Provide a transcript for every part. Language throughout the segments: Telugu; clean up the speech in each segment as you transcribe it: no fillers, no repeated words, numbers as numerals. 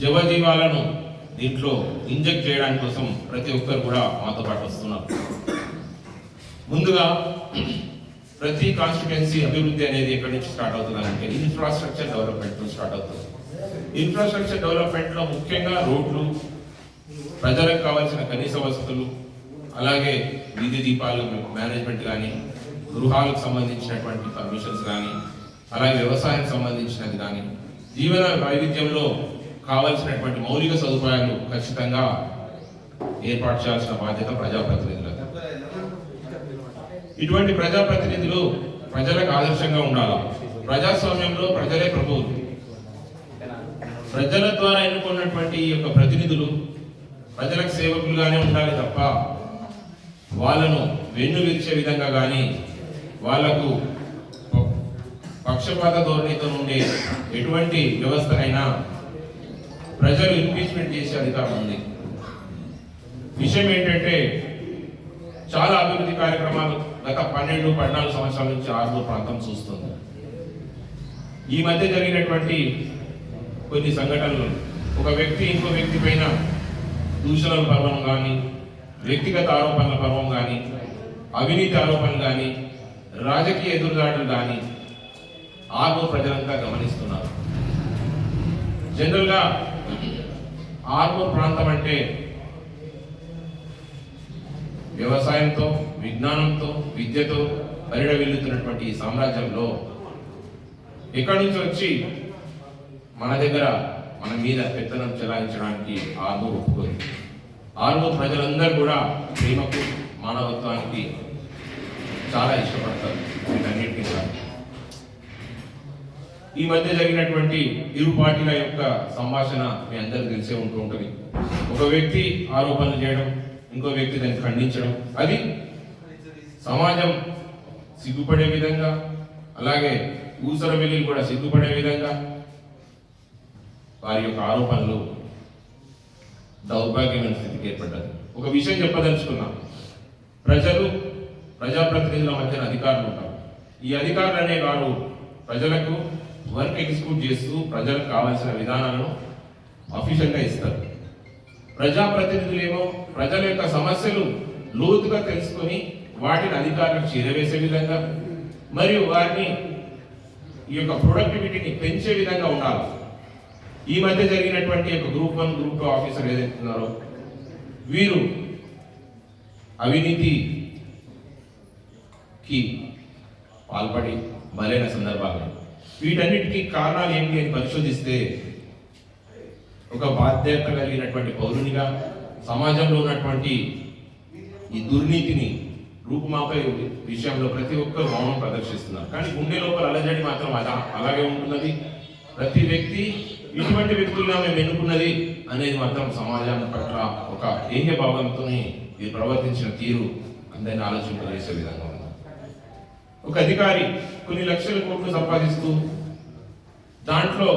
జవజీవాలను దీంట్లో ఇంజెక్ట్ చేయడానికి కోసం ప్రతి ఒక్కరు కూడా మాతో పాటు వస్తున్నారు. ముందుగా ప్రతి కాన్స్టిట్యుయెన్సీ అభివృద్ధి అనేది ఎక్కడి నుంచి స్టార్ట్ అవుతుందంటే ఇన్ఫ్రాస్ట్రక్చర్ డెవలప్మెంట్ స్టార్ట్ అవుతుంది. ఇన్ఫ్రాస్ట్రక్చర్ డెవలప్మెంట్లో ముఖ్యంగా రోడ్లు, ప్రజలకు కావాల్సిన కనీస వసతులు, అలాగే వీధి దీపాల మేనేజ్మెంట్ కానీ, గృహాలకు సంబంధించినటువంటి పర్మిషన్స్ కానీ, అలాగే వ్యవసాయానికి సంబంధించినది కానీ, జీవన వైవిధ్యంలో కావాల్సినటువంటి మౌలిక సదుపాయాలు ఖచ్చితంగా ఏర్పాటు చేయాల్సిన బాధ్యత ప్రజాప్రతినిధులకు. ఇటువంటి ప్రజాప్రతినిధులు ప్రజలకు ఆదర్శంగా ఉండాలి. ప్రజాస్వామ్యంలో ప్రజలే ప్రభువులు. ప్రజల ద్వారా ఎన్నుకున్నటువంటి ఈ యొక్క ప్రతినిధులు ప్రజలకు సేవకులుగానే ఉండాలి తప్ప వాళ్ళను వెన్ను విరిచే విధంగా కానీ, వాళ్లకు పక్షపాత ధోరణితో ఉండే ఎటువంటి వ్యవస్థనైనా ప్రజలు ఇంపీచ్మెంట్ చేసే అధికారం ఉంది. విషయం ఏంటంటే చాలా అభివృద్ధి కార్యక్రమాలు గత 12-14 సంవత్సరాల నుంచి ఆర్మూర్ ప్రాంతం చూస్తుంది. ఈ మధ్య జరిగినటువంటి కొన్ని సంఘటనలు, ఒక వ్యక్తి ఇంకో వ్యక్తి పైన దూషణల పర్వం కానీ, వ్యక్తిగత ఆరోపణల పర్వం కానీ, అవినీతి ఆరోపణలు కానీ, రాజకీయ ఎదురుదాడులు కానీ ఆర్మూర్ ప్రజలంతా గమనిస్తున్నారు. జనరల్గా ఆర్మూర్ ప్రాంతం అంటే వ్యవసాయంతో, విజ్ఞానంతో, విద్యతో పరిడవిల్లుతున్నటువంటి ఈ సామ్రాజ్యంలో ఎక్కడి నుంచి వచ్చి మన దగ్గర మన మీద పెత్తనం చెలాయించడానికి ఆర్మూర్ ఒప్పుకోరు. ఆర్మూర్ ప్రజలందరూ కూడా ప్రేమకు, మానవత్వానికి చాలా ఇష్టపడతారు. వీటన్నిటికీ ఈ మధ్య జరిగినటువంటి ఇరు పార్టీల యొక్క సంభాషణ మీ అందరికీ తెలిసే ఉంటుంది. ఒక వ్యక్తి ఆరోపణలు చేయడం, ఇంకో వ్యక్తి దాన్ని ఖండించడం, అది సమాజం సిగ్గుపడే విధంగా, అలాగే ఊసర వెల్లి కూడా సిగ్గుపడే విధంగా వారి యొక్క ఆరోపణలు దౌర్భాగ్యమైన స్థితికి ఏర్పడ్డది. ఒక విషయం చెప్పదలుచుకున్నాం. ప్రజాప్రతినిధుల మధ్యన అధికారులు ఉంటారు. ఈ అధికారులు అనే వారు ప్రజలకు వర్క్ ఎగ్జిక్యూట్ చేస్తూ ప్రజలకు కావాల్సిన విధానాలను అఫీషియల్గా ఇస్తారు. ప్రజాప్రతినిధులేమో ప్రజల యొక్క సమస్యలు లోతుగా తెలుసుకొని వాటిని అధికారులకు చేరవేసే విధంగా మరియు వారిని ఈ యొక్క ప్రొడక్టివిటీని పెంచే విధంగా ఉండాలి. ఈ మధ్య జరిగినటువంటి యొక్క గ్రూప్ 1, గ్రూప్ 2 ఆఫీసర్ ఏదైతున్నారో వీరు అవినీతికి పాల్పడి బలైన సందర్భాలు. వీటన్నిటికీ కారణాలు ఏంటి అని పరిశోధిస్తే ఒక బాధ్యత కలిగినటువంటి పౌరునిగా సమాజంలో ఉన్నటువంటి ఈ దుర్నీతిని రూపుమాపే విషయంలో ప్రతి ఒక్కరు మౌనం ప్రదర్శిస్తున్నారు. కానీ గుండె లోపల అలజడి మాత్రం అలాగే ఉంటున్నది. ప్రతి వ్యక్తి ఇటువంటి వ్యక్తులుగా మేము ఎన్నుకున్నది అనేది మాత్రం సమాజం పట్ల ఒక ఏహ్య భావంతో వీరు ప్రవర్తించిన తీరు అందరినీ ఆలోచింపజేసే విధంగా ఉంది. ఒక అధికారి కొన్ని లక్షల కోట్లు సంపాదిస్తూ దాంట్లో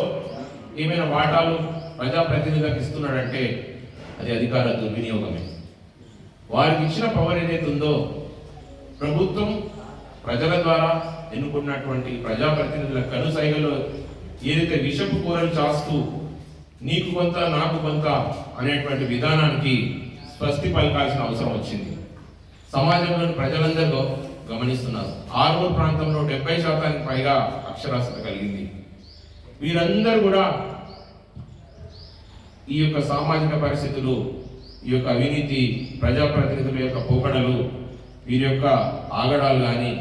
ఏమైనా వాటాలు ప్రజాప్రతినిధులకు ఇస్తున్నాడంటే అది అధికార దుర్వినియోగమే. వారికి ఇచ్చిన పవర్ ఏదైతే ఉందో ప్రభుత్వం ప్రజల ద్వారా ఎన్నుకున్నటువంటి ప్రజాప్రతినిధుల కనుసైగలో ఏదైతే విషపు కూరలు చాస్తూ నీకు కొంత నాకు కొంత అనేటువంటి విధానానికి స్వస్తి పలకాల్సిన అవసరం వచ్చింది. సమాజంలోని ప్రజలందరూ గమనిస్తున్నారు. ఆర్మూర్ ప్రాంతంలో 70% పైగా అక్షరాస్యత కలిగింది. వీరందరూ కూడా ఈ యొక్క సామాజిక పరిస్థితులు, ఈ యొక్క అవినీతి, ప్రజాప్రతినిధుల యొక్క పోకడలు, వీరి యొక్క ఆగడాలు కానీ,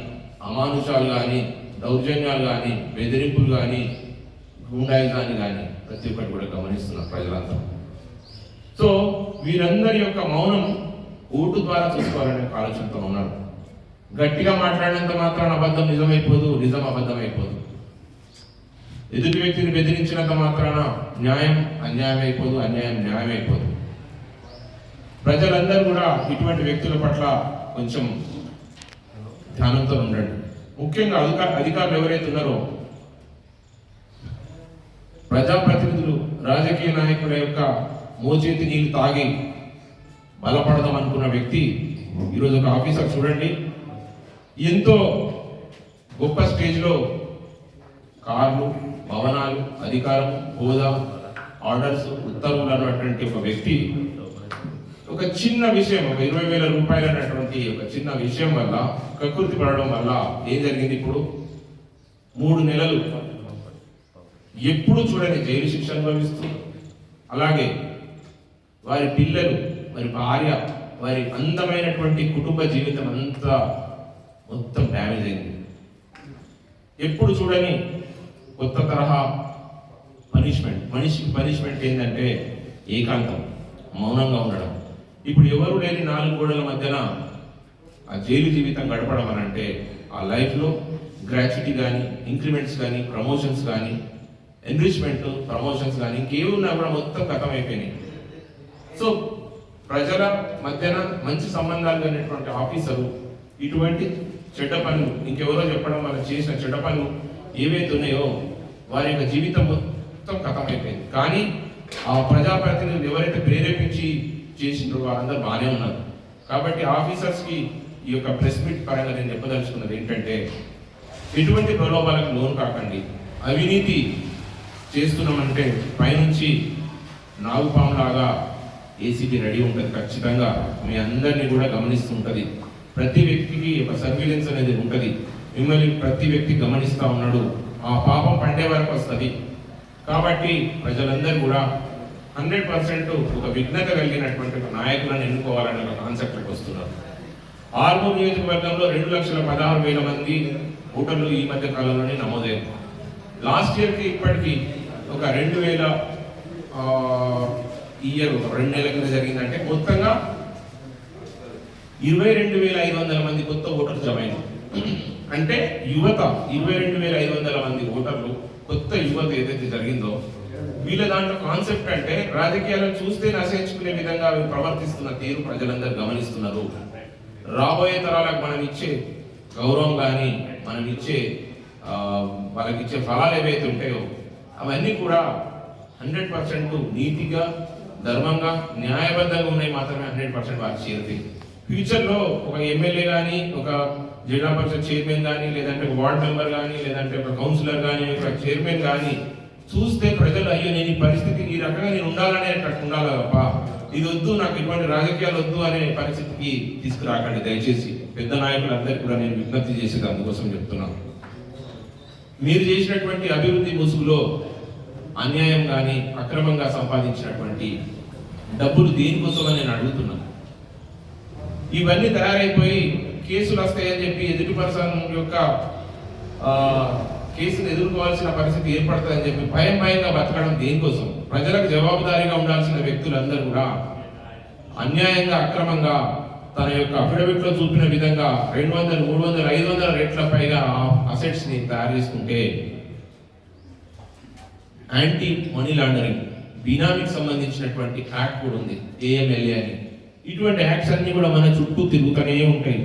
అమానుషాలు కానీ, దౌర్జన్యాలు కానీ, బెదిరింపులు కానీ, గూండాయిజాన్ని కానీ ప్రతి ఒక్కటి కూడా గమనిస్తున్నారు ప్రజలంతా. సో వీరందరి యొక్క మౌనం ఓటు ద్వారా చూసుకోవాలనే ఆలోచనతో ఉన్నారు. గట్టిగా మాట్లాడినంత మాత్రాన అబద్ధం నిజమైపోదు, నిజం అబద్ధమైపోదు. ఎదుటి వ్యక్తిని బెదిరించినంత మాత్రాన న్యాయం అన్యాయం అయిపోదు, అన్యాయం న్యాయం అయిపోదు. ప్రజలందరూ కూడా ఇటువంటి వ్యక్తుల పట్ల కొంచెం ధ్యానంతో ఉండండి. ముఖ్యంగా అధికారులు ఎవరైతే ఉన్నారో ప్రజాప్రతినిధులు, రాజకీయ నాయకుల యొక్క మోచేతి నీళ్లు తాగి బలపడదాం అనుకున్న వ్యక్తి ఈరోజు ఒక ఆఫీసర్ చూడండి, ఎంతో గొప్ప స్టేజ్లో కార్లు, భవనాలు, అధికారం, హోదా ఆర్డర్స్, ఉత్తర్వులు అన్నటువంటి ఒక వ్యక్తి ఒక చిన్న విషయం, ఒక 20,000 రూపాయలు అన్నటువంటి ఒక చిన్న విషయం వల్ల కకృతి పడడం వల్ల ఏం జరిగింది? ఇప్పుడు 3 నెలలు ఎప్పుడు చూడని జైలు శిక్ష అనుభవిస్తూ, అలాగే వారి పిల్లలు, వారి భార్య, వారి అందమైనటువంటి కుటుంబ జీవితం అంతా మొత్తం డ్యామేజ్ అయింది. ఎప్పుడు చూడని కొత్త తరహా పనిష్మెంట్. మనిషికి పనిష్మెంట్ ఏంటంటే ఏకాంతం, మౌనంగా ఉండడం. ఇప్పుడు ఎవరు లేని 4 గోడల మధ్యన ఆ జైలు జీవితం గడపడం అని అంటే ఆ లైఫ్లో గ్రాట్యుటీ కానీ, ఇంక్రిమెంట్స్ కానీ, ప్రమోషన్స్ కానీ, ఎన్రిచ్మెంట్ ప్రమోషన్స్ కానీ ఇంకేమున్నా కూడా మొత్తం గతం అయిపోయినాయి. సో ప్రజల మధ్యన మంచి సంబంధాలు అనేటువంటి ఆఫీసరు ఇటువంటి చెడ్డ పనులు, ఇంకెవరో చెప్పడం వల్ల చేసిన చెడ్డ పనులు ఏవైతే ఉన్నాయో వారి యొక్క జీవితం మొత్తం గతం అయిపోయింది. కానీ ఆ ప్రజాప్రతినిధులు ఎవరైతే ప్రేరేపించి చేసిండ్రో వారందరూ బాగానే ఉన్నారు. కాబట్టి ఆఫీసర్స్కి ఈ యొక్క ప్రెస్ మీట్ పరంగా నేను చెప్పదలుచుకున్నది ఏంటంటే, ఎటువంటి ప్రలోభాలకు లోన్ కాకండి. అవినీతి చేస్తున్నామంటే పైనుంచి నాగుపాములాగా ఏసీబీ రెడీ ఉంటుంది. ఖచ్చితంగా మీ అందరినీ కూడా గమనిస్తుంటుంది. ప్రతి వ్యక్తికి ఒక సర్వీలెన్స్ అనేది ఉంటుంది. మిమ్మల్ని ప్రతి వ్యక్తి గమనిస్తూ ఉన్నాడు. ఆ పాపం పండే వరకు వస్తుంది. కాబట్టి ప్రజలందరూ కూడా 100% ఒక విఘ్నత కలిగినటువంటి ఒక నాయకులను ఎన్నుకోవాలనే ఒక కాన్సెప్ట్కి వస్తున్నారు. ఆర్మూర్ నియోజకవర్గంలో 2,16,000 మంది ఓటర్లు ఈ మధ్య కాలంలోనే నమోదయ్యారు. లాస్ట్ ఇయర్కి ఇప్పటికీ ఒక 2,000 ఇయర్ ఒక 2 నెలల కింద జరిగిందంటే మొత్తంగా 22,500 మంది కొత్త ఓటర్లు జమ అయింది. అంటే యువత 22,500 మంది ఓటర్లు, కొత్త యువత ఏదైతే జరిగిందో వీళ్ళ దాంట్లో కాన్సెప్ట్ అంటే రాజకీయాలను చూస్తే నశించుకునే విధంగా అవి ప్రవర్తిస్తున్న తీరు ప్రజలందరూ గమనిస్తున్నారు. రాబోయే తరాలకు మనం ఇచ్చే గౌరవం కానీ, మనం ఇచ్చే వాళ్ళకి ఇచ్చే ఫలాలు ఏవైతే ఉంటాయో అవన్నీ కూడా 100% నీతిగా, ధర్మంగా, న్యాయబద్ధంగా ఉన్నాయి మాత్రమే 100% వారికి చేరుతాయి. ఫ్యూచర్లో ఒక ఎమ్మెల్యే కానీ, ఒక జిల్లా పరిషత్ చైర్మన్ కానీ, లేదంటే ఒక వార్డ్ మెంబర్ కానీ, లేదంటే ఒక కౌన్సిలర్ కానీ, ఒక చైర్మన్ కానీ చూస్తే ప్రజలు అయ్యో నేను ఈ పరిస్థితి ఈ రకంగా నేను ఉండాలనే ఉండాలి తప్ప ఇది వద్దు, నాకు ఇటువంటి రాజకీయాలు వద్దు అనే పరిస్థితికి తీసుకురాకండి దయచేసి. పెద్ద నాయకులందరికీ కూడా నేను విజ్ఞప్తి చేసేది అందుకోసం చెప్తున్నాను. మీరు చేసినటువంటి అభివృద్ధి ముసుగులో అన్యాయం కానీ, అక్రమంగా సంపాదించినటువంటి డబ్బులు దేనికోసమని నేను అడుగుతున్నాను. ఇవన్నీ తయారైపోయి కేసులు వస్తాయని చెప్పి ఎదుటి పర్సన్ యొక్క కేసును ఎదుర్కోవాల్సిన పరిస్థితి ఏర్పడుతుందని చెప్పి భయంగా బతకడం దేనికోసం? ప్రజలకు జవాబుదారీగా ఉండాల్సిన వ్యక్తులందరూ కూడా అన్యాయంగా, అక్రమంగా తన యొక్క అఫిడవిట్ లో చూపిన విధంగా 200, 300, 500 రెట్ల పైగా అసెట్స్ ని తయారు చేసుకుంటే యాంటీ మనీ లాండరింగ్, బినామీకి సంబంధించినటువంటి యాక్ట్ కూడా ఉంది, AMLA అని. ఇటువంటి యాక్ట్స్ అన్ని కూడా మన చుట్టూ తిరుగుతూనే ఉంటాయి.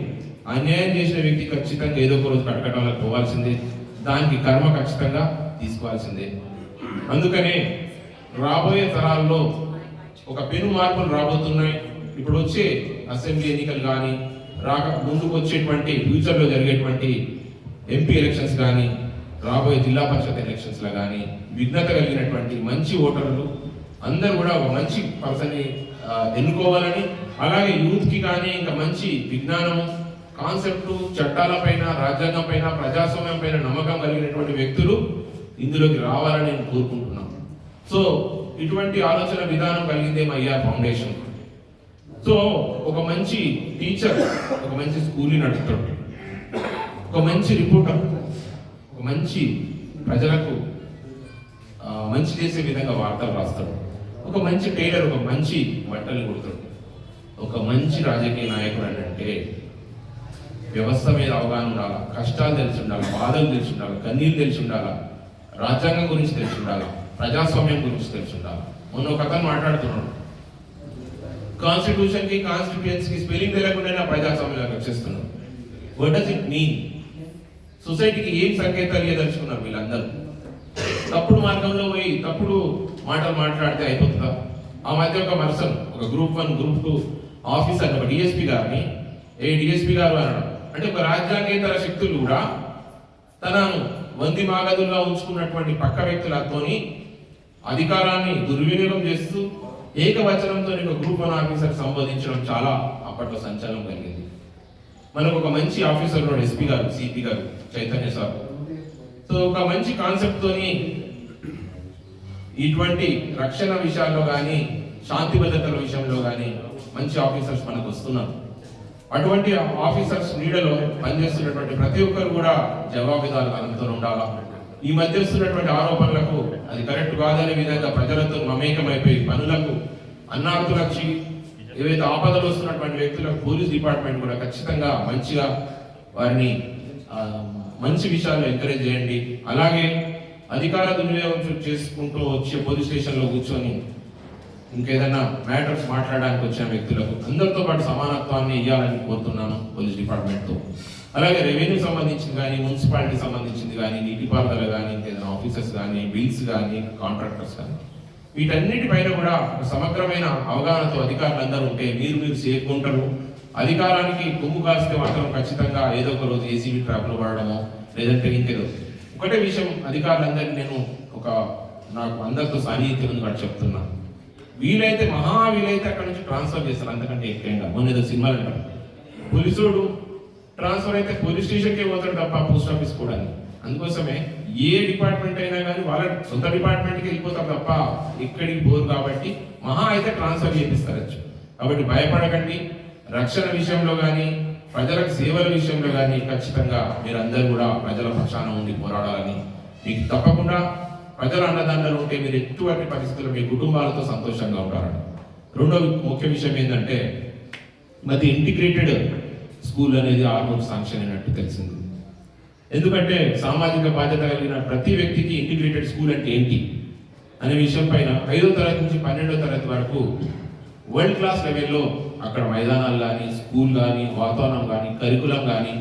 అన్యాయం చేసిన వ్యక్తి ఖచ్చితంగా ఏదో ఒక రోజు కటకటాలకు పోవాల్సిందే, దానికి కర్మ ఖచ్చితంగా తీసుకోవాల్సిందే. అందుకనే రాబోయే తరాల్లో ఒక పెను మార్పులు రాబోతున్నాయి. ఇప్పుడు వచ్చే అసెంబ్లీ ఎన్నికలు కానీ, ముందుకు వచ్చేటువంటి ఫ్యూచర్లో జరిగేటువంటి MP ఎలక్షన్స్ కానీ, రాబోయే జిల్లా పరిషత్ ఎలక్షన్స్లో కానీ విఘ్నత కలిగినటువంటి మంచి ఓటర్లు అందరూ కూడా ఒక మంచి పర్సన్ని ఎన్నుకోవాలని, అలాగే యూత్కి కానీ ఇంకా మంచి విజ్ఞానము, కాన్సెప్టు, చట్టాలపైన, రాజ్యాంగం పైన, ప్రజాస్వామ్యం పైన నమ్మకం కలిగినటువంటి వ్యక్తులు ఇందులోకి రావాలని నేను కోరుకుంటున్నాను. సో ఇటువంటి ఆలోచన విధానం కలిగిందే మా IR ఫౌండేషన్. సో ఒక మంచి టీచర్ ఒక మంచి స్కూల్ని నడుపుతాడు, ఒక మంచి రిపోర్టర్ ఒక మంచి ప్రజలకు మంచి చేసే విధంగా వార్తలు రాస్తాడు, ఒక మంచి టైలర్ ఒక మంచి బట్టలు కుడతాడు. ఒక మంచి రాజకీయ నాయకుడు అంటే వ్యవస్థ మీద అవగాహన ఉండాలి, కష్టాలు తెలిసి ఉండాలి, బాధలు తెలిసి ఉండాలి, కన్నీళ్ళు తెలిసి ఉండాలి, రాజ్యాంగం గురించి తెలిసి ఉండాలి, ప్రజాస్వామ్యం గురించి తెలిసి ఉండాలి. మొన్న ఒక అతను మాట్లాడుతున్నాడు, కాన్స్టిట్యూషన్ కి కాన్స్టిట్యూయన్సీకి స్పెల్లింగ్ తెలియకుండా ప్రజాస్వామ్యానికి వచ్చేస్తున్నాడు. What does it mean? సొసైటీకి ఏం సంకేతాలు ఇవ్వదలుచుకున్నారు వీళ్ళందరూ? తప్పుడు మార్గంలో పోయి తప్పుడు మాటలు మాట్లాడితే అయిపోతుందా? ఆ మధ్య ఒక పర్సన్ ఒక గ్రూప్ 1, గ్రూప్ 2 ఆఫీసర్ ఒక DSP గారిని DSP గారు అనడం అంటే ఒక రాజ్యాంగేతర శక్తులు కూడా తనను వంది మాగదులుగా ఉంచుకున్నటువంటి పక్క వ్యక్తులతోని అధికారాన్ని దుర్వినియోగం చేస్తూ ఏకవచనంతో ఒక గ్రూప్ 1 ఆఫీసర్ సంబోధించడం చాలా అప్పట్లో సంచలనం కలిగింది. మనకు ఒక మంచి ఆఫీసర్ ఉన్నాడు, ఎస్పీ గారు, సిపి గారు, చైతన్య సార్. సో ఒక మంచి కాన్సెప్ట్ తోని ఇటువంటి రక్షణ విషయాల్లో కానీ శాంతి భద్రతల విషయంలో కానీ మంచి ఆఫీసర్స్ మనకు వస్తున్నారు. అటువంటి ఆఫీసర్స్ నీడలో పనిచేస్తున్నటువంటి ప్రతి ఒక్కరు కూడా జవాబుదారీతనంతో ఉండాలా. ఈ మధ్య వస్తున్నటువంటి ఆరోపణలకు అది కరెక్ట్ కాదనే విధంగా ప్రజలతో మమేకమైపోయి పనులకు అన్నార్థులకి ఏవైతే ఆపదలు వస్తున్నటువంటి వ్యక్తులకు పోలీస్ డిపార్ట్మెంట్ కూడా ఖచ్చితంగా మంచిగా వారిని మంచి విషయాల్లో ఎంకరేజ్ చేయండి. అలాగే అధికార దుర్వినియోగం చేసుకుంటూ వచ్చే పోలీస్ స్టేషన్లో కూర్చొని ఇంకేదైనా మ్యాటర్స్ మాట్లాడడానికి వచ్చిన వ్యక్తులకు అందరితో పాటు సమానత్వాన్ని ఇవ్వాలని కోరుతున్నాను పోలీస్ డిపార్ట్మెంట్తో. అలాగే రెవెన్యూ సంబంధించింది కానీ, మున్సిపాలిటీ సంబంధించింది కానీ, నీటిపారుదల కానీ, ఇంకేదైనా ఆఫీసర్స్ కానీ, బిల్స్ కానీ, కాంట్రాక్టర్స్ కానీ, వీటన్నిటిపైన కూడా సమగ్రమైన అవగాహనతో అధికారులందరూ ఉంటే మీరు సేఫ్ ఉంటారు. అధికారానికి కొమ్ము కాస్తే మాత్రం ఖచ్చితంగా ఏదో ఒక రోజు ఏసీబీ ట్రాప్లో పడడమో లేదంటే ఇంకేదో. ఒకటే విషయం అధికారులందరికీ నేను నాకు అందరితో సాన్నిహిత్యం ఉంది చెప్తున్నా, వీలైతే అక్కడ నుంచి ట్రాన్స్ఫర్ చేస్తారు, అంతకంటే ఎక్కువగా. మొన్న ఏదో సినిమాలు అంటారు, పోలీసుడు ట్రాన్స్ఫర్ అయితే పోలీస్ స్టేషన్కే పోతాడు తప్ప పోస్ట్ ఆఫీస్ కూడా. అందుకోసమే ఏ డిపార్ట్మెంట్ అయినా కానీ వాళ్ళ సొంత డిపార్ట్మెంట్కి వెళ్ళిపోతారు తప్ప ఎక్కడికి పోరు. కాబట్టి అయితే ట్రాన్స్ఫర్ చేపిస్తారు. కాబట్టి భయపడకండి. రక్షణ విషయంలో కానీ, ప్రజలకు సేవల విషయంలో కానీ ఖచ్చితంగా మీరందరూ కూడా ప్రజల పక్షాన ఉండి పోరాడాలని, మీకు తప్పకుండా ప్రజల అన్నదండలు ఉంటే మీరు ఎటువంటి పరిస్థితుల్లో మీ కుటుంబాలతో సంతోషంగా ఉంటారని. రెండో ముఖ్య విషయం ఏంటంటే, మరి ఇంటిగ్రేటెడ్ స్కూల్ అనేది ఆల్మోస్ట్ శాంక్షన్ అయినట్టు తెలిసింది. ఎందుకంటే సామాజిక బాధ్యత కలిగిన ప్రతి వ్యక్తికి ఇంటిగ్రేటెడ్ స్కూల్ అంటే ఏంటి అనే విషయం పైన 5వ తరగతి నుంచి 12వ తరగతి వరకు వరల్డ్ క్లాస్ లెవెల్లో అక్కడ మైదానాలు కానీ, స్కూల్ కానీ, వాతావరణం కానీ, కరికులం కానీ,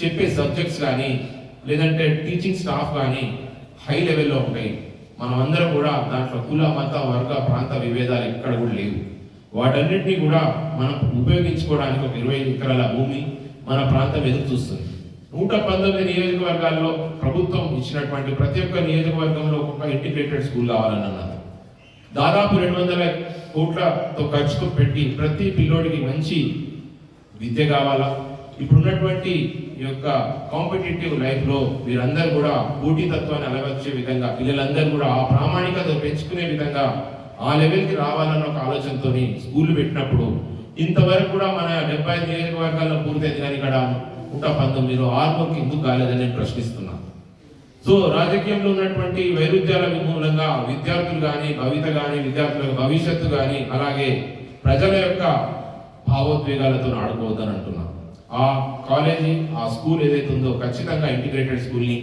చెప్పే సబ్జెక్ట్స్ కానీ, లేదంటే టీచింగ్ స్టాఫ్ కానీ హై లెవెల్లో ఉంటాయి. మనం అందరం కూడా దాంట్లో కుల, మత, వర్గ, ప్రాంత విభేదాలు ఎక్కడ కూడా లేవు. వాటన్నిటినీ కూడా మనం ఉపయోగించుకోవడానికి ఒక 20 ఎకరాల భూమి మన ప్రాంతం ఎదురు చూస్తుంది. 119 నియోజకవర్గాల్లో ప్రభుత్వం ఇచ్చినటువంటి ప్రతి ఒక్క నియోజకవర్గంలో ఒక్కొక్క ఇంటిగ్రేటెడ్ స్కూల్ కావాలని అన్నారు. దాదాపు 200 కోట్లతో ఖర్చు పెట్టి ప్రతి పిల్లోడికి మంచి విద్య కావాలా. ఇప్పుడున్నటువంటి ఈ యొక్క కాంపిటేటివ్ లైఫ్లో మీరందరూ కూడా పోటీతత్వాన్ని అలవర్చే విధంగా, పిల్లలందరూ కూడా ఆ ప్రామాణికత పెంచుకునే విధంగా ఆ లెవెల్కి రావాలన్న ఒక ఆలోచనతో స్కూల్ పెట్టినప్పుడు ఇంతవరకు కూడా మన 75 నియోజకవర్గాల్లో పూర్తయింది, కానీ ఇక్కడ 119 ఆర్మూర్కి ఎందుకు కాలేదని నేను ప్రశ్నిస్తున్నాను. సో రాజకీయంలో ఉన్నటువంటి వైరుధ్యాల మూలంగా విద్యార్థులు కానీ, భవిత కానీ, విద్యార్థుల భవిష్యత్తు కానీ, అలాగే ప్రజల యొక్క భావోద్వేగాలతో ఆడుకోవద్దని అంటున్నాను. ఆ కాలేజీ, ఆ స్కూల్ ఏదైతే ఉందో ఖచ్చితంగా ఇంటిగ్రేటెడ్ స్కూల్ని